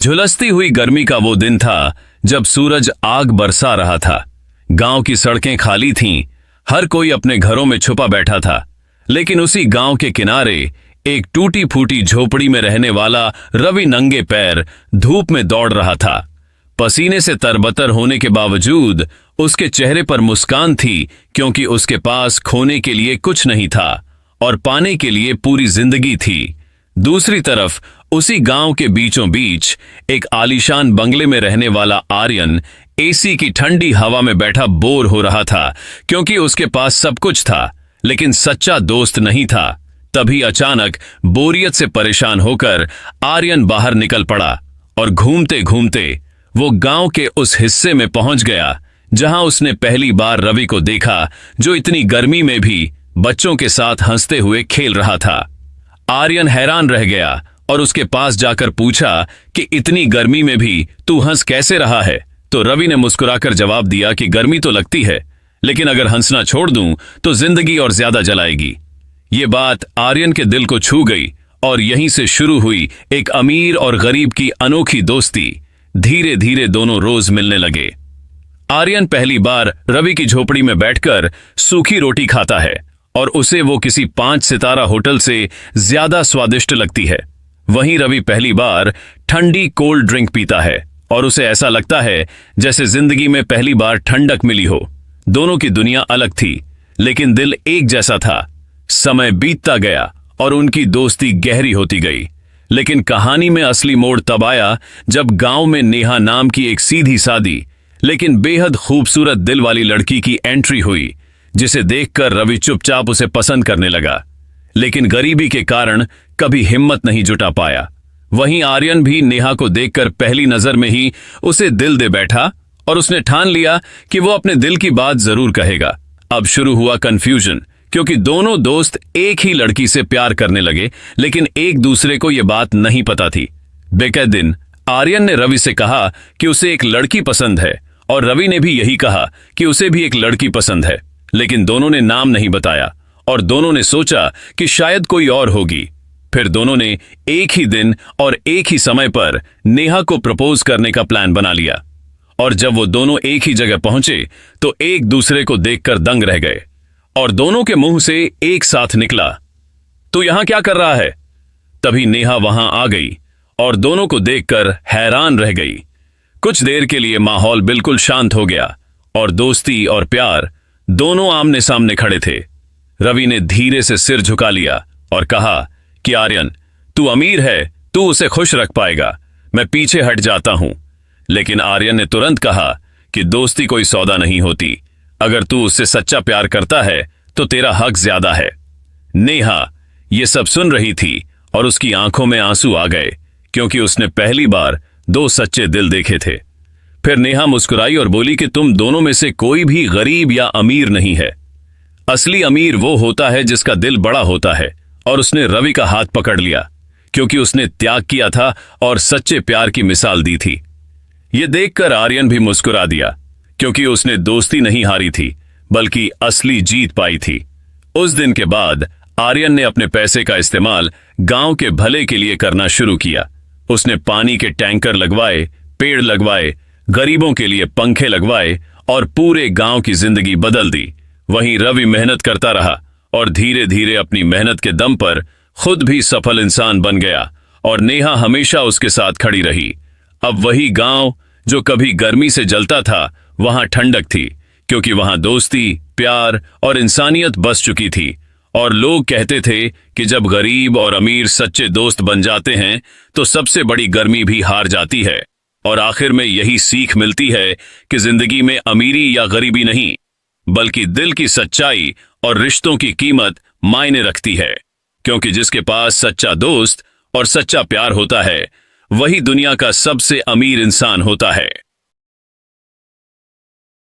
झुलसती हुई गर्मी का वो दिन था जब सूरज आग बरसा रहा था। गांव की सड़कें खाली थीं, हर कोई अपने घरों में छुपा बैठा था। लेकिन उसी गांव के किनारे एक टूटी फूटी झोपड़ी में रहने वाला रवि नंगे पैर धूप में दौड़ रहा था। पसीने से तरबतर होने के बावजूद उसके चेहरे पर मुस्कान थी, क्योंकि उसके पास खोने के लिए कुछ नहीं था और पाने के लिए पूरी जिंदगी थी। दूसरी तरफ उसी गांव के बीचों बीच एक आलीशान बंगले में रहने वाला आर्यन एसी की ठंडी हवा में बैठा बोर हो रहा था, क्योंकि उसके पास सब कुछ था लेकिन सच्चा दोस्त नहीं था। तभी अचानक बोरियत से परेशान होकर आर्यन बाहर निकल पड़ा और घूमते घूमते वो गांव के उस हिस्से में पहुंच गया जहां उसने पहली बार रवि को देखा, जो इतनी गर्मी में भी बच्चों के साथ हंसते हुए खेल रहा था। आर्यन हैरान रह गया और उसके पास जाकर पूछा कि इतनी गर्मी में भी तू हंस कैसे रहा है। तो रवि ने मुस्कुराकर जवाब दिया कि गर्मी तो लगती है, लेकिन अगर हंसना छोड़ दूं तो जिंदगी और ज्यादा जलाएगी। ये बात आर्यन के दिल को छू गई और यहीं से शुरू हुई एक अमीर और गरीब की अनोखी दोस्ती। धीरे धीरे दोनों रोज मिलने लगे। आर्यन पहली बार रवि की झोपड़ी में बैठकर सूखी रोटी खाता है और उसे वो किसी 5 सितारा होटल से ज्यादा स्वादिष्ट लगती है। वहीं रवि पहली बार ठंडी कोल्ड ड्रिंक पीता है और उसे ऐसा लगता है जैसे जिंदगी में पहली बार ठंडक मिली हो। दोनों की दुनिया अलग थी, लेकिन दिल एक जैसा था। समय बीतता गया और उनकी दोस्ती गहरी होती गई। लेकिन कहानी में असली मोड़ तब आया जब गांव में नेहा नाम की एक सीधी सादी लेकिन बेहद खूबसूरत दिल वाली लड़की की एंट्री हुई, जिसे देखकर रवि चुपचाप उसे पसंद करने लगा। लेकिन गरीबी के कारण कभी हिम्मत नहीं जुटा पाया। वहीं आर्यन भी नेहा को देखकर पहली नजर में ही उसे दिल दे बैठा और उसने ठान लिया कि वो अपने दिल की बात जरूर कहेगा। अब शुरू हुआ कंफ्यूजन, क्योंकि दोनों दोस्त एक ही लड़की से प्यार करने लगे, लेकिन एक दूसरे को यह बात नहीं पता थी। बेकद दिन आर्यन ने रवि से कहा कि उसे एक लड़की पसंद है और रवि ने भी यही कहा कि उसे भी एक लड़की पसंद है, लेकिन दोनों ने नाम नहीं बताया और दोनों ने सोचा कि शायद कोई और होगी। फिर दोनों ने एक ही दिन और एक ही समय पर नेहा को प्रपोज करने का प्लान बना लिया। और जब वो दोनों एक ही जगह पहुंचे तो एक दूसरे को देखकर दंग रह गए और दोनों के मुंह से एक साथ निकला, तू यहां क्या कर रहा है? तभी नेहा वहां आ गई और दोनों को देखकर हैरान रह गई। कुछ देर के लिए माहौल बिल्कुल शांत हो गया और दोस्ती और प्यार दोनों आमने सामने खड़े थे। रवि ने धीरे से सिर झुका लिया और कहा कि आर्यन, तू अमीर है, तू उसे खुश रख पाएगा, मैं पीछे हट जाता हूं। लेकिन आर्यन ने तुरंत कहा कि दोस्ती कोई सौदा नहीं होती, अगर तू उससे सच्चा प्यार करता है तो तेरा हक ज्यादा है। नेहा ये सब सुन रही थी और उसकी आंखों में आंसू आ गए, क्योंकि उसने पहली बार 2 सच्चे दिल देखे थे। फिर नेहा मुस्कुराई और बोली कि तुम दोनों में से कोई भी गरीब या अमीर नहीं है। असली अमीर वो होता है जिसका दिल बड़ा होता है। और उसने रवि का हाथ पकड़ लिया, क्योंकि उसने त्याग किया था और सच्चे प्यार की मिसाल दी थी। यह देखकर आर्यन भी मुस्कुरा दिया, क्योंकि उसने दोस्ती नहीं हारी थी बल्कि असली जीत पाई थी। उस दिन के बाद आर्यन ने अपने पैसे का इस्तेमाल गांव के भले के लिए करना शुरू किया। उसने पानी के टैंकर लगवाए, पेड़ लगवाए, गरीबों के लिए पंखे लगवाए और पूरे गांव की जिंदगी बदल दी। वहीं रवि मेहनत करता रहा और धीरे धीरे अपनी मेहनत के दम पर खुद भी सफल इंसान बन गया और नेहा हमेशा उसके साथ खड़ी रही। अब वही गांव जो कभी गर्मी से जलता था, वहां ठंडक थी, क्योंकि वहां दोस्ती, प्यार और इंसानियत बस चुकी थी। और लोग कहते थे कि जब गरीब और अमीर सच्चे दोस्त बन जाते हैं तो सबसे बड़ी गर्मी भी हार जाती है। और आखिर में यही सीख मिलती है कि जिंदगी में अमीरी या गरीबी नहीं, बल्कि दिल की सच्चाई और रिश्तों की कीमत मायने रखती है। क्योंकि जिसके पास सच्चा दोस्त और सच्चा प्यार होता है, वही दुनिया का सबसे अमीर इंसान होता है।